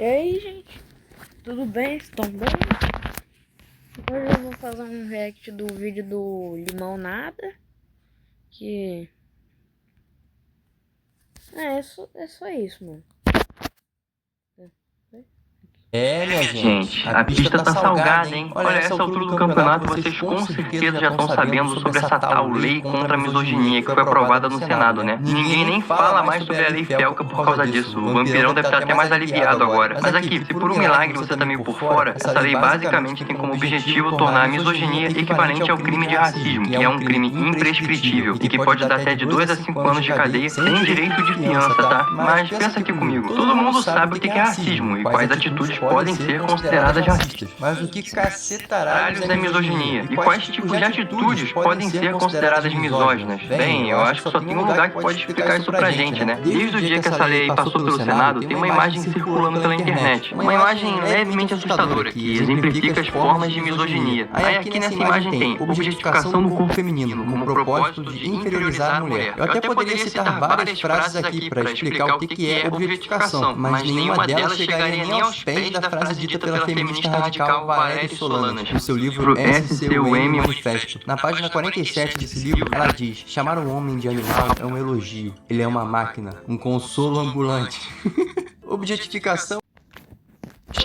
E aí, gente? Tudo bem? Estão bem? Hoje eu vou fazer um react do vídeo do Limão Nada. Que... é só isso, mano. Minha Gente, a pista tá salgada, hein? Olha, essa altura do campeonato, vocês com certeza já estão sabendo sobre essa tal lei contra a misoginia que foi aprovada no Senado, né? Ninguém nem fala mais sobre a lei Felca por causa disso. O vampirão deve estar até mais aliviado agora. Mas aqui, se por um milagre você tá meio por fora, essa lei basicamente tem como objetivo tornar a misoginia equivalente ao crime de racismo, que é um crime imprescritível e que pode dar até de 2 a 5 anos de cadeia sem direito de fiança, tá? Mas pensa aqui comigo, todo mundo sabe o que é racismo e quais atitudes podem ser consideradas racistas. Mas o que cacetaralhos É misoginia? E quais tipos de atitudes podem ser consideradas misóginas? Bem, eu acho que só tem um lugar que pode explicar isso pra gente, né? Desde o dia que essa lei passou pelo Senado, tem uma imagem circulando pela internet. Uma imagem levemente assustadora, que exemplifica as formas de misoginia. Aí aqui nessa imagem tem objetificação do corpo feminino, como propósito de inferiorizar a mulher. Eu até poderia citar várias frases aqui para explicar o que é objetificação, mas nenhuma delas chegaria nem aos pés da frase dita pela feminista radical Valéria Solanas, no seu livro SCUM Manifesto. Na página 47 desse livro, ela diz: chamar um homem de animal é um elogio. Ele é uma máquina, um consolo ambulante. Objetificação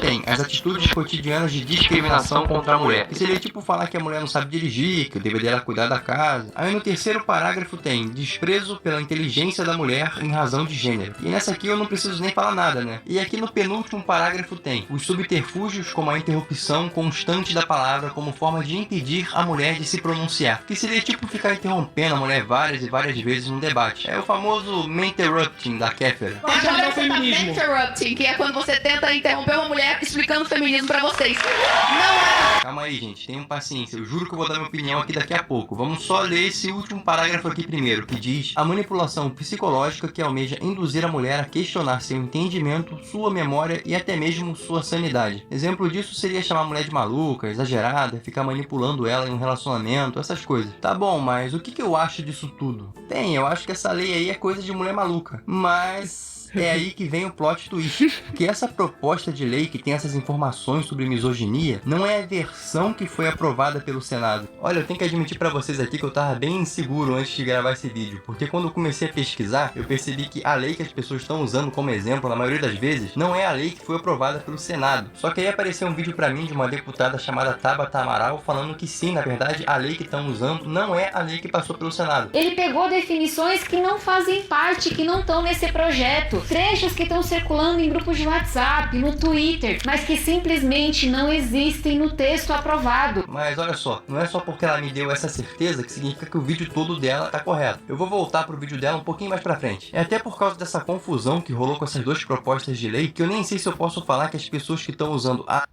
tem as atitudes cotidianas de discriminação contra a mulher. Que seria tipo falar que a mulher não sabe dirigir, que deveria cuidar da casa. Aí no terceiro parágrafo tem desprezo pela inteligência da mulher em razão de gênero. E nessa aqui eu não preciso nem falar nada, né? E aqui no penúltimo parágrafo tem os subterfúgios como a interrupção constante da palavra como forma de impedir a mulher de se pronunciar. Que seria tipo ficar interrompendo a mulher várias e várias vezes num debate. É o famoso interrupting da Kéfera. Agora você tá interrupting, que é quando você tenta interromper uma mulher explicando o feminismo pra vocês. Não é! Calma aí, gente, tenham paciência. Eu juro que eu vou dar minha opinião aqui daqui a pouco. Vamos só ler esse último parágrafo aqui primeiro, que diz: a manipulação psicológica que almeja induzir a mulher a questionar seu entendimento, sua memória e até mesmo sua sanidade. Exemplo disso seria chamar a mulher de maluca, exagerada, ficar manipulando ela em um relacionamento, essas coisas. Tá bom, mas o que eu acho disso tudo? Bem, eu acho que essa lei aí é coisa de mulher maluca. Mas é aí que vem o plot twist, que essa proposta de lei que tem essas informações sobre misoginia não é a versão que foi aprovada pelo Senado. Olha, eu tenho que admitir pra vocês aqui que eu tava bem inseguro antes de gravar esse vídeo, porque quando eu comecei a pesquisar, eu percebi que a lei que as pessoas estão usando como exemplo, na maioria das vezes, não é a lei que foi aprovada pelo Senado. Só que aí apareceu um vídeo pra mim de uma deputada chamada Tabata Amaral falando que sim, na verdade, a lei que estão usando não é a lei que passou pelo Senado. Ele pegou definições que não fazem parte, que não estão nesse projeto. Trechos que estão circulando em grupos de WhatsApp, no Twitter, mas que simplesmente não existem no texto aprovado. Mas olha só, não é só porque ela me deu essa certeza que significa que o vídeo todo dela tá correto. Eu vou voltar pro vídeo dela um pouquinho mais pra frente. É até por causa dessa confusão que rolou com essas duas propostas de lei que eu nem sei se eu posso falar que as pessoas que estão usando a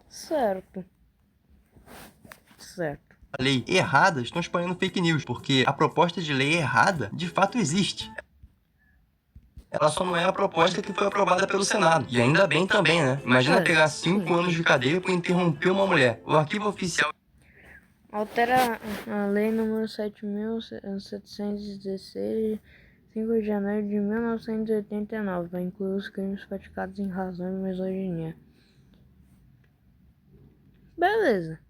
Certo. lei errada estão espalhando fake news, porque a proposta de lei errada de fato existe. Ela só não é a proposta que foi aprovada pelo Senado. E ainda bem também, né? Imagina pegar 5 anos de cadeia por interromper uma mulher. O arquivo oficial Altera a lei número 7.716, 5 de janeiro de 1989, para incluir os crimes praticados em razão de misoginia. Beleza.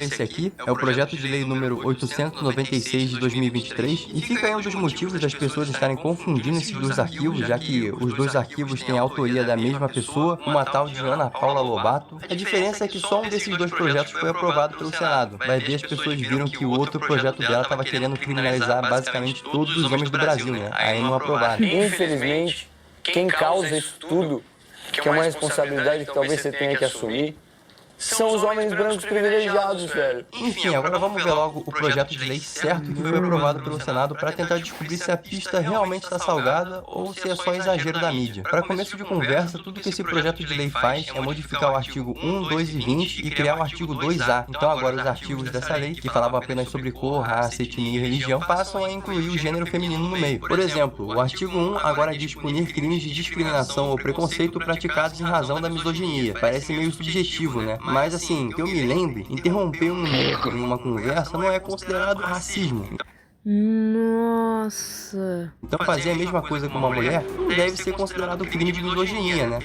esse aqui é o projeto de lei número 896 de 2023 e fica aí um dos motivos das pessoas estarem confundindo esses dois arquivos, já que os dois arquivos têm a autoria da mesma pessoa, uma tal de Ana Paula Lobato. A diferença é que só um desses dois projetos foi aprovado pelo Senado. Vai ver, as pessoas viram que o outro projeto dela estava querendo criminalizar basicamente todos os homens do Brasil, né? Aí não aprovaram. Infelizmente, quem causa isso tudo, que é uma responsabilidade que talvez você tenha que assumir, são os homens brancos privilegiados, velho. Enfim, agora vamos ver logo o projeto de lei certo que foi aprovado pelo Senado para tentar descobrir se a pista realmente está salgada ou se é só exagero da mídia. Para começo de conversa, tudo que esse projeto de lei faz é modificar o artigo 1, 2 e 20 e criar o artigo 2A. Então agora os artigos dessa lei, que falavam apenas sobre cor, raça, etnia e religião, passam a incluir o gênero feminino no meio. Por exemplo, o artigo 1 agora diz punir crimes de discriminação ou preconceito praticados em razão da misoginia. Parece meio subjetivo, né? Mas assim, que eu me lembre, interromper um negro em uma conversa não é considerado racismo. Nossa. Então fazer a mesma coisa com uma mulher não deve ser considerado crime de misoginia, né?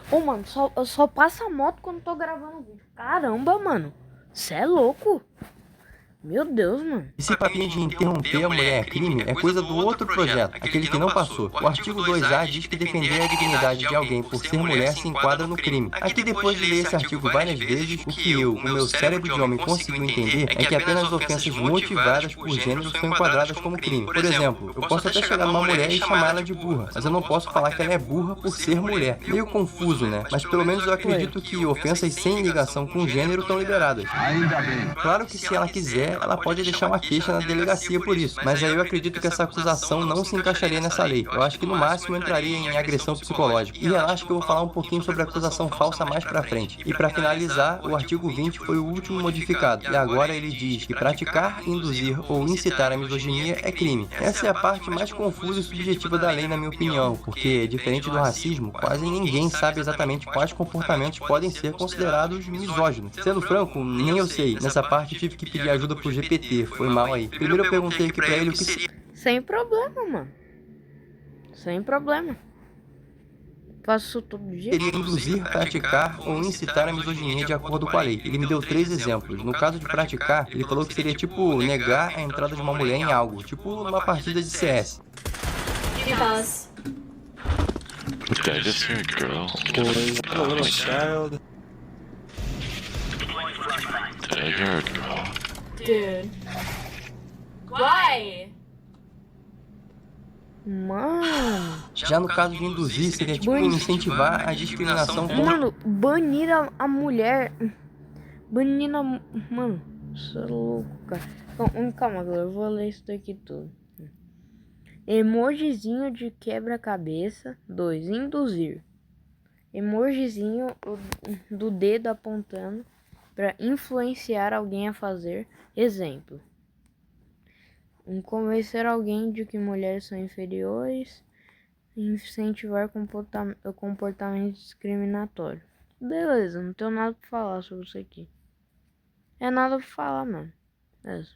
Ô, mano, eu só passo a moto quando tô gravando vídeo. Caramba, mano. Cê é louco. Meu Deus, mano. Esse papinho de interromper a mulher é crime é coisa do outro projeto, aquele que não passou. O artigo 2A diz que defender a dignidade de alguém por ser mulher se enquadra no crime. Aqui, depois de ler esse artigo várias vezes, o que o meu cérebro de homem conseguiu entender é que apenas ofensas motivadas por gênero são enquadradas como crime. Por exemplo, eu posso até chegar numa mulher e chamar ela de burra, mas eu não posso falar que ela é burra por ser mulher. Meio confuso, né? Mas pelo menos eu acredito que ofensas sem ligação com gênero estão liberadas. Ainda bem. Claro que se ela quiser, ela pode deixar uma queixa na delegacia por isso, mas aí eu acredito que essa acusação não se encaixaria nessa lei. Eu acho que no máximo entraria em agressão psicológica. E relaxa que eu vou falar um pouquinho sobre a acusação falsa mais pra frente. E pra finalizar, o artigo 20 foi o último modificado, e agora ele diz que praticar, induzir ou incitar a misoginia é crime. Essa é a parte mais confusa e subjetiva da lei, na minha opinião, porque, diferente do racismo, quase ninguém sabe exatamente quais comportamentos podem ser considerados misóginos. Sendo franco, nem eu sei. Nessa parte tive que pedir ajuda pro GPT, foi mal aí. Primeiro eu perguntei aqui pra ele o que... Sem problema, mano. Sem problema. Faço todo dia. Seria induzir, praticar ou incitar a misoginia de acordo com a lei. Ele me deu 3 exemplos. No caso de praticar, ele falou que seria tipo negar a entrada de uma mulher em algo, tipo numa partida de CS. Did I just hear a girl? A little child. Did I hear a girl? Dude. Why? Mano. Já no caso de induzir, seria tipo incentivar a discriminação contra... Mano, banir a mulher. Banir a... Mano, você é louco, cara. Calma, galera, eu vou ler isso daqui tudo. Emojizinho de quebra-cabeça. 2. Induzir. Emojizinho do dedo apontando para influenciar alguém a fazer. Exemplo. Convencer alguém de que mulheres são inferiores. Incentivar comportamento discriminatório. Beleza, não tenho nada pra falar sobre isso aqui. É nada pra falar, mano. É isso.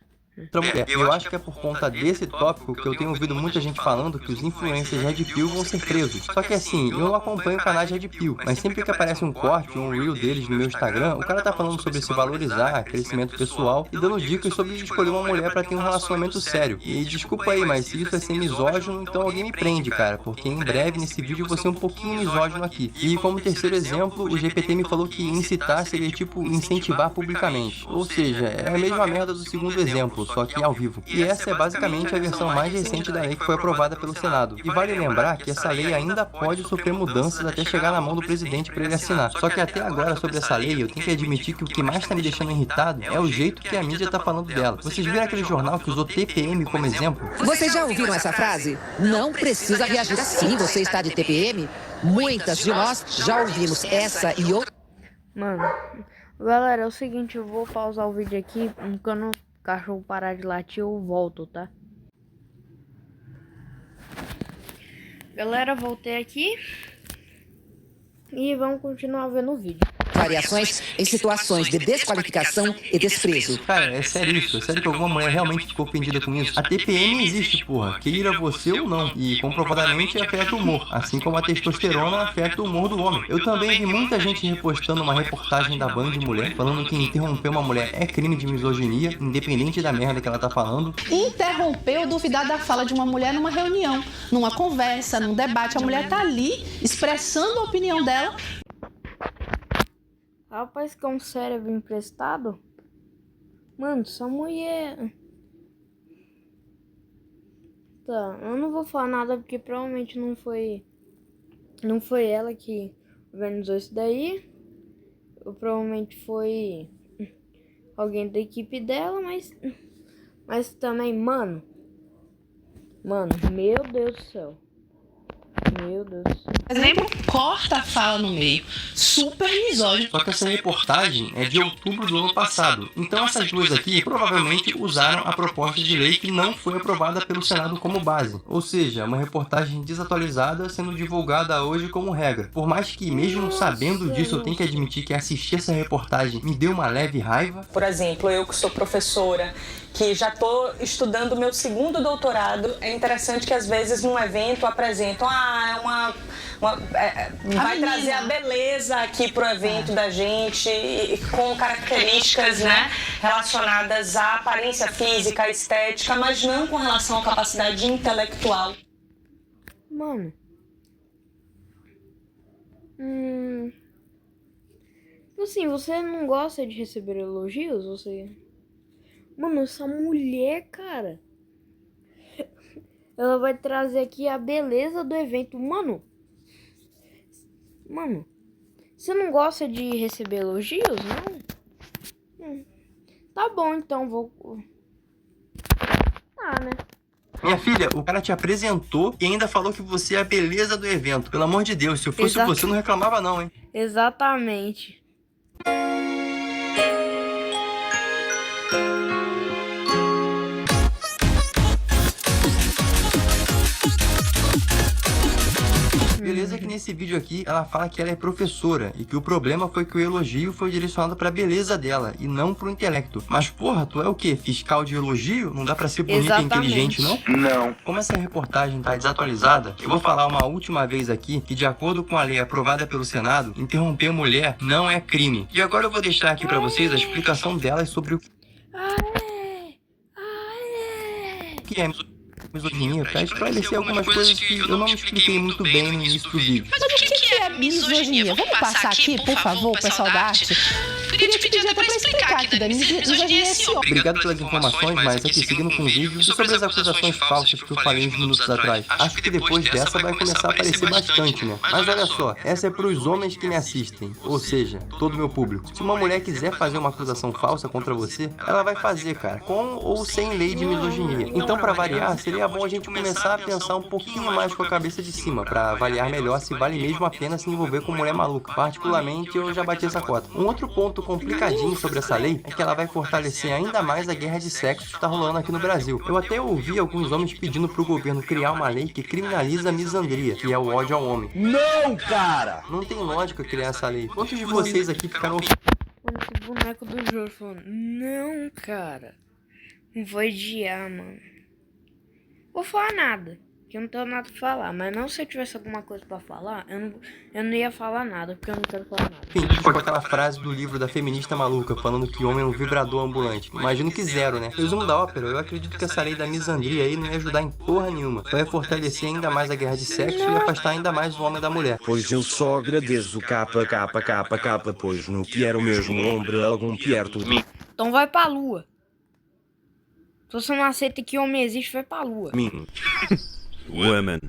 Eu acho que é por conta desse tópico que eu tenho ouvido muita gente falando que os influencers Red Pill vão ser presos. Só que assim, eu não acompanho canais Red Pill, mas sempre que aparece um corte ou um reel deles no meu Instagram, o cara tá falando sobre se valorizar, crescimento pessoal e dando dicas sobre escolher uma mulher pra ter um relacionamento sério. E desculpa aí, mas se isso é ser misógino, então alguém me prende, cara, porque em breve nesse vídeo eu vou ser um pouquinho misógino aqui. E como terceiro exemplo, o GPT me falou que incitar seria tipo incentivar publicamente. Ou seja, é a mesma merda do segundo exemplo, só que ao vivo. E essa é basicamente a versão mais recente da lei que foi aprovada pelo Senado. E vale lembrar que essa lei ainda pode sofrer mudanças até chegar na mão do presidente para ele assinar. Só que até agora sobre essa lei eu tenho que admitir que o que mais tá me deixando irritado é o jeito que a mídia tá falando dela. Vocês viram aquele jornal que usou TPM como exemplo? Vocês já ouviram essa frase? Não precisa reagir assim, você está de TPM? Muitas de nós já ouvimos essa e outra. Mano, galera, é o seguinte, eu vou pausar o vídeo aqui, quando o cachorro parar de latir eu volto, tá? Galera, voltei aqui e vamos continuar vendo o vídeo. Variações em situações de desqualificação e desprezo. Cara, é sério isso? É sério que alguma mulher realmente ficou ofendida com isso? A TPM existe, porra, queira você ou não, e comprovadamente afeta o humor, assim como a testosterona afeta o humor do homem. Eu também vi muita gente repostando uma reportagem da Band de Mulher, falando que interromper uma mulher é crime de misoginia, independente da merda que ela tá falando. Interromper ou duvidar da fala de uma mulher numa reunião, numa conversa, num debate. A mulher tá ali expressando a opinião dela. Rapaz, que é um cérebro emprestado? Mano, essa mulher... Tá, eu não vou falar nada porque provavelmente não foi ela que organizou isso daí. Provavelmente foi alguém da equipe dela, mas também, mano, meu Deus do céu. Meu Deus. Por exemplo, corta a fala no meio. Super misógino. Só que essa reportagem é de outubro do ano passado. Então essas duas aqui provavelmente usaram a proposta de lei que não foi aprovada pelo Senado como base. Ou seja, uma reportagem desatualizada sendo divulgada hoje como regra. Por mais que, mesmo sabendo disso, eu tenho que admitir que assistir essa reportagem me deu uma leve raiva. Por exemplo, eu que sou professora, que já estou estudando meu segundo doutorado, é interessante que às vezes num evento apresentam vai trazer a beleza aqui pro evento da gente, com características, né, relacionadas à aparência física, à estética, mas não com relação à capacidade intelectual. Mano. Assim, você não gosta de receber elogios? Você... Mano, essa mulher, cara, ela vai trazer aqui a beleza do evento. Mano, você não gosta de receber elogios, não? Tá bom, então, vou... né? Minha filha, o cara te apresentou e ainda falou que você é a beleza do evento. Pelo amor de Deus, se eu fosse você, eu não reclamava não, hein? Exatamente. Beleza que nesse vídeo aqui ela fala que ela é professora e que o problema foi que o elogio foi direcionado pra beleza dela e não pro intelecto. Mas porra, tu é o quê? Fiscal de elogio? Não dá pra ser bonita e inteligente, não? Não. Como essa reportagem tá desatualizada, eu vou falar uma última vez aqui que, de acordo com a lei aprovada pelo Senado, interromper mulher não é crime. E agora eu vou deixar aqui pra vocês a explicação delas sobre o que é misoginia, pra esclarecer algumas coisas que eu não me expliquei muito bem no início do vídeo. Mas o que é misoginia? Vamos passar aqui, por favor, pessoal da arte? Queria te pedir até pra explicar aqui, Dani. Misoginia é esse homem. Obrigado pelas informações, mas aqui seguindo com o vídeo e sobre as acusações falsas que eu falei uns minutos atrás. Acho que depois dessa vai começar a aparecer bastante, né? Mas olha só, essa é pros homens que me assistem, ou seja, todo o meu público. Se uma mulher quiser fazer uma acusação falsa contra você, ela vai fazer, cara, com ou sem lei de misoginia. Então, pra variar, seria bom a gente começar a pensar um pouquinho mais com a cabeça de cima, pra avaliar melhor se vale mesmo a pena se envolver com mulher maluca. Particularmente, eu já bati essa cota. Um outro ponto complicadinho sobre essa lei é que ela vai fortalecer ainda mais a guerra de sexo que está rolando aqui no Brasil. Eu até ouvi alguns homens pedindo pro governo criar uma lei que criminaliza a misandria, que é o ódio ao homem. Não, cara! Não tem lógica criar essa lei. Quantos de vocês aqui ficaram... Mano, esse boneco do Jorge falando, não, cara, não vou odiar, mano. Vou falar nada, que eu não tenho nada pra falar. Mas não se eu tivesse alguma coisa pra falar, eu não ia falar nada, porque eu não quero falar nada. Enfim, tipo aquela frase do livro da feminista maluca, falando que homem é um vibrador ambulante. Imagino que zero, né? Resumo da ópera, eu acredito que essa lei da misandria aí não ia ajudar em porra nenhuma. Vai fortalecer ainda mais a guerra de sexo e afastar ainda mais o homem da mulher. Pois eu só agradeço capa, pois no que era o mesmo ombro, algum perto de mim. Então vai pra lua. Se você não aceita que homem existe, vai pra lua. Women.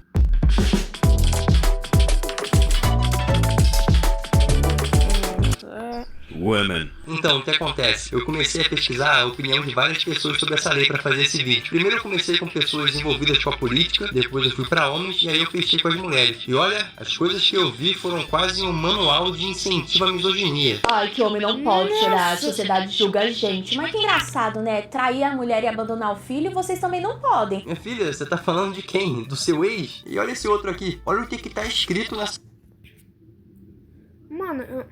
Women. Então, o que acontece? Eu comecei a pesquisar a opinião de várias pessoas sobre essa lei para fazer esse vídeo. Primeiro eu comecei com pessoas envolvidas com a política, depois eu fui para homens e aí eu fechei com as mulheres. E olha, as coisas que eu vi foram quase um manual de incentivo à misoginia. Ai, que homem não pode chorar, a sociedade julga a gente. Mas que engraçado, né? Trair a mulher e abandonar o filho, vocês também não podem. Minha filha, você tá falando de quem? Do seu ex? E olha esse outro aqui. Olha o que tá escrito nessa... Mano, eu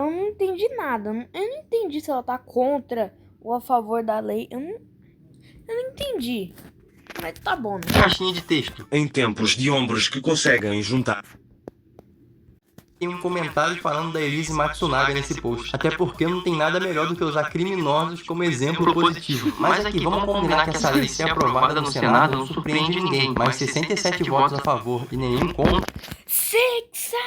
não entendi nada. Eu não entendi se ela tá contra ou a favor da lei. Eu não entendi. Mas tá bom, né? Caixinha de texto. Em tempos de ombros que conseguem juntar. Tem um comentário falando da Elise Matsunaga nesse post. Até porque não tem nada melhor do que usar criminosos como exemplo positivo. Mas aqui, vamos combinar que essa lei ser aprovada no Senado não surpreende ninguém. Mas 67 votos a favor e nenhum contra. 6, 7!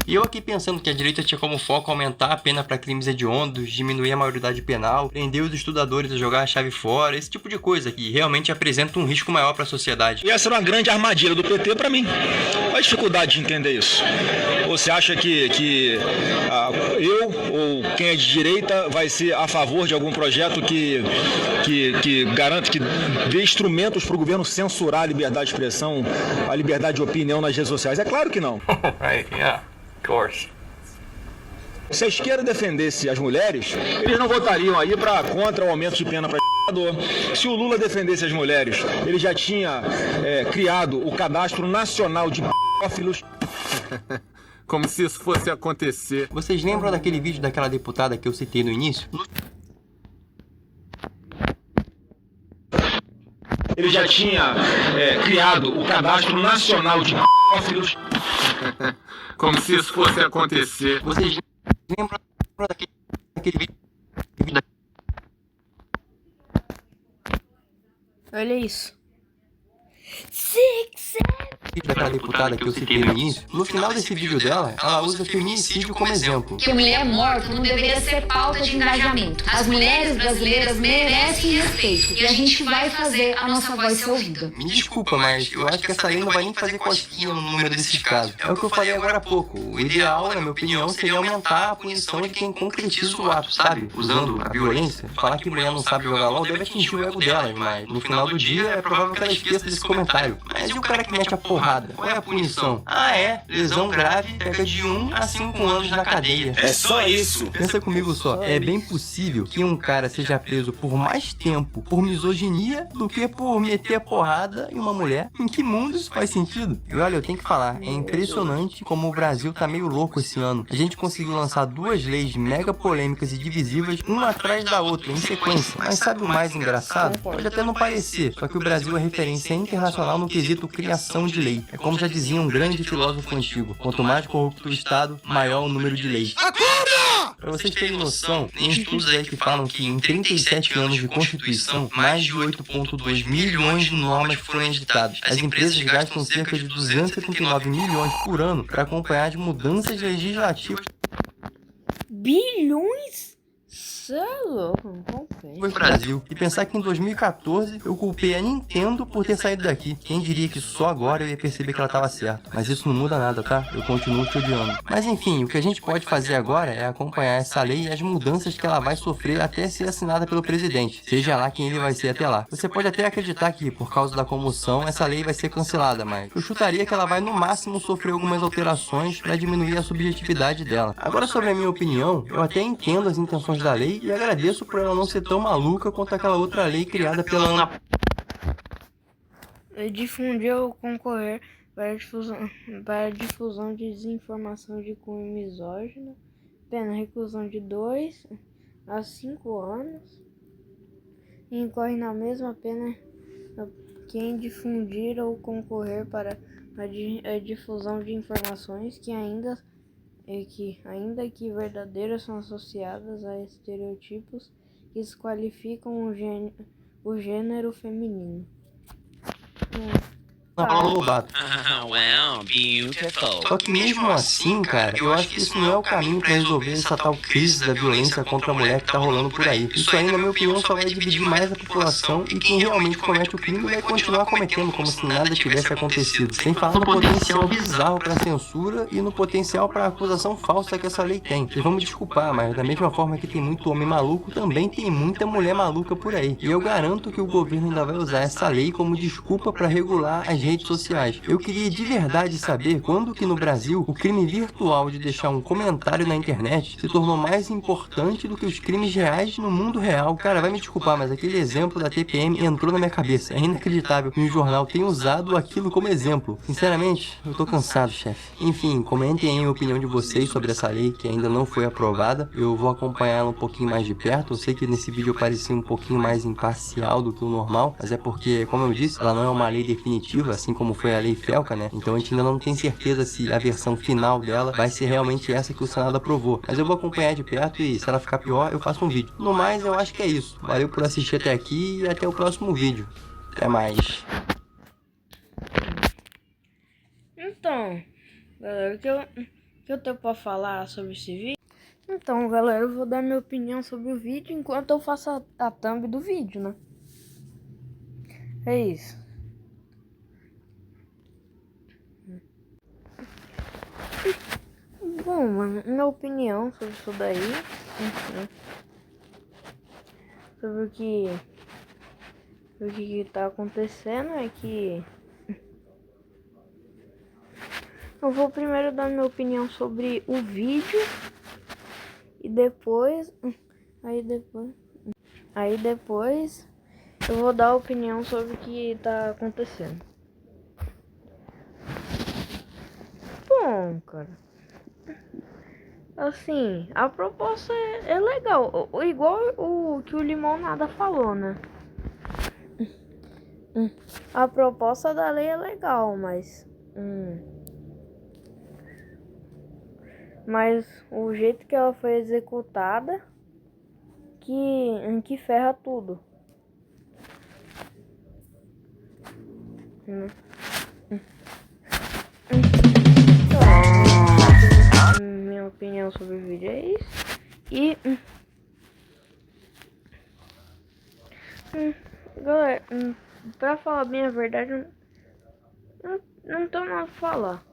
E eu aqui pensando que a direita tinha como foco aumentar a pena para crimes hediondos, diminuir a maioridade penal, prender os estudadores a jogar a chave fora, esse tipo de coisa que realmente apresenta um risco maior para a sociedade. E essa era uma grande armadilha do PT para mim. Qual a dificuldade de entender isso? Ou você acha que eu ou quem é de direita vai ser a favor de algum projeto que garante, que dê instrumentos para o governo censurar a liberdade de expressão, a liberdade de opinião nas redes sociais? É claro que não. Right, yeah, of course. Se a esquerda defendesse as mulheres, eles não votariam aí contra o aumento de pena para Se o Lula defendesse as mulheres, ele já tinha criado o Cadastro Nacional de Pedófilos. Como se isso fosse acontecer. Vocês lembram daquele vídeo daquela deputada que eu citei no início? Ele já tinha criado o Cadastro Nacional de Pedófilos. Como se isso fosse acontecer. Vocês lembram daquele vídeo? Olha isso. Daquela deputada que eu citei no início, no final desse vídeo dela, ela usa feminicídio como exemplo. Que mulher morta não deveria ser pauta de engajamento. As mulheres brasileiras merecem respeito e a gente vai fazer a nossa voz ser ouvida. Me desculpa, mas eu acho que essa lei não vai nem fazer cosquinha no número desses casos. É o que eu falei agora há pouco. O ideal, na minha opinião, seria aumentar a punição de quem concretiza o ato, sabe? Usando a violência. Falar que mulher não sabe jogar LOL deve atingir o ego delas, mas no final do dia é provável que ela esqueça desse comentário. Mas e o cara que mete a porrada? Qual é a punição? Ah, lesão grave, pega de 1 a 5 anos na cadeia. É só isso. Pensa comigo só, é bem possível que um cara seja preso por mais tempo por misoginia do que por meter a porrada em uma mulher. Em que mundo isso faz sentido? E olha, eu tenho que falar, é impressionante como o Brasil tá meio louco esse ano. A gente conseguiu lançar 2 leis mega polêmicas e divisivas, uma atrás da outra, em sequência. Mas sabe o mais engraçado? Pode até não parecer, só que o Brasil é referência internacional no quesito criação de lei. É como já dizia um grande filósofo antigo, quanto mais corrupto o Estado, maior o número de leis. Pra vocês terem noção, tem estudos aí que falam que em 37 anos de Constituição, mais de 8,2 milhões de normas foram editadas. As empresas gastam cerca de 279 milhões por ano para acompanhar as mudanças legislativas. Bilhões? Isso é louco, não compensa. Foi Brasil. E pensar que em 2014 eu culpei a Nintendo por ter saído daqui. Quem diria que só agora eu ia perceber que ela estava certa. Mas isso não muda nada, tá? Eu continuo te odiando. Mas enfim, o que a gente pode fazer agora é acompanhar essa lei e as mudanças que ela vai sofrer até ser assinada pelo presidente. Seja lá quem ele vai ser até lá. Você pode até acreditar que, por causa da comoção, essa lei vai ser cancelada, mas eu chutaria que ela vai no máximo sofrer algumas alterações para diminuir a subjetividade dela. Agora, sobre a minha opinião, eu até entendo as intenções da lei e agradeço por ela não ser tão maluca quanto aquela outra lei criada pela Ana. Difundir ou concorrer para a difusão de desinformação de cunho misógino, pena reclusão de 2 a 5 anos, e incorre na mesma pena quem difundir ou concorrer para a difusão de informações que ainda que verdadeiras são associadas a estereotipos que desqualificam o gênero feminino. Paulo Lobato. Wow, beautiful. Só que mesmo assim, cara, eu acho que isso não é o caminho pra resolver essa tal crise da violência contra a mulher que tá rolando por aí. Isso aí, na minha opinião, só vai dividir mais a população e quem realmente comete o crime vai continuar cometendo como se nada tivesse acontecido. Sem falar no potencial bizarro pra censura e no potencial pra acusação falsa que essa lei tem. Vocês vão me desculpar, mas da mesma forma que tem muito homem maluco, também tem muita mulher maluca por aí. E eu garanto que o governo ainda vai usar essa lei como desculpa pra regular as redes sociais. Eu queria de verdade saber quando que no Brasil o crime virtual de deixar um comentário na internet se tornou mais importante do que os crimes reais no mundo real. Cara, vai me desculpar, mas aquele exemplo da TPM entrou na minha cabeça. É inacreditável que um jornal tenha usado aquilo como exemplo. Sinceramente, eu tô cansado, chefe. Enfim, comentem aí a opinião de vocês sobre essa lei que ainda não foi aprovada. Eu vou acompanhar ela um pouquinho mais de perto. Eu sei que nesse vídeo eu pareci um pouquinho mais imparcial do que o normal, mas é porque, como eu disse, ela não é uma lei definitiva, assim como foi a lei Felca, né? Então a gente ainda não tem certeza se a versão final dela vai ser realmente essa que o Senado aprovou. Mas eu vou acompanhar de perto e se ela ficar pior, eu faço um vídeo. No mais, eu acho que é isso. Valeu por assistir até aqui e até o próximo vídeo. Até mais. Então, galera, o que que eu tenho pra falar sobre esse vídeo? Então, galera, eu vou dar minha opinião sobre o vídeo enquanto eu faço a thumb do vídeo, né? É isso. Bom, mano, minha opinião sobre isso daí, sobre o que tá acontecendo é que eu vou primeiro dar minha opinião sobre o vídeo e depois eu vou dar a opinião sobre o que tá acontecendo. Bom, cara, assim, a proposta é legal, igual o que o Limonada falou, né? A proposta da lei é legal, mas o jeito que ela foi executada que ferra tudo. Então, minha opinião sobre o vídeo é isso. E galera, pra falar bem a verdade, não tenho nada pra falar.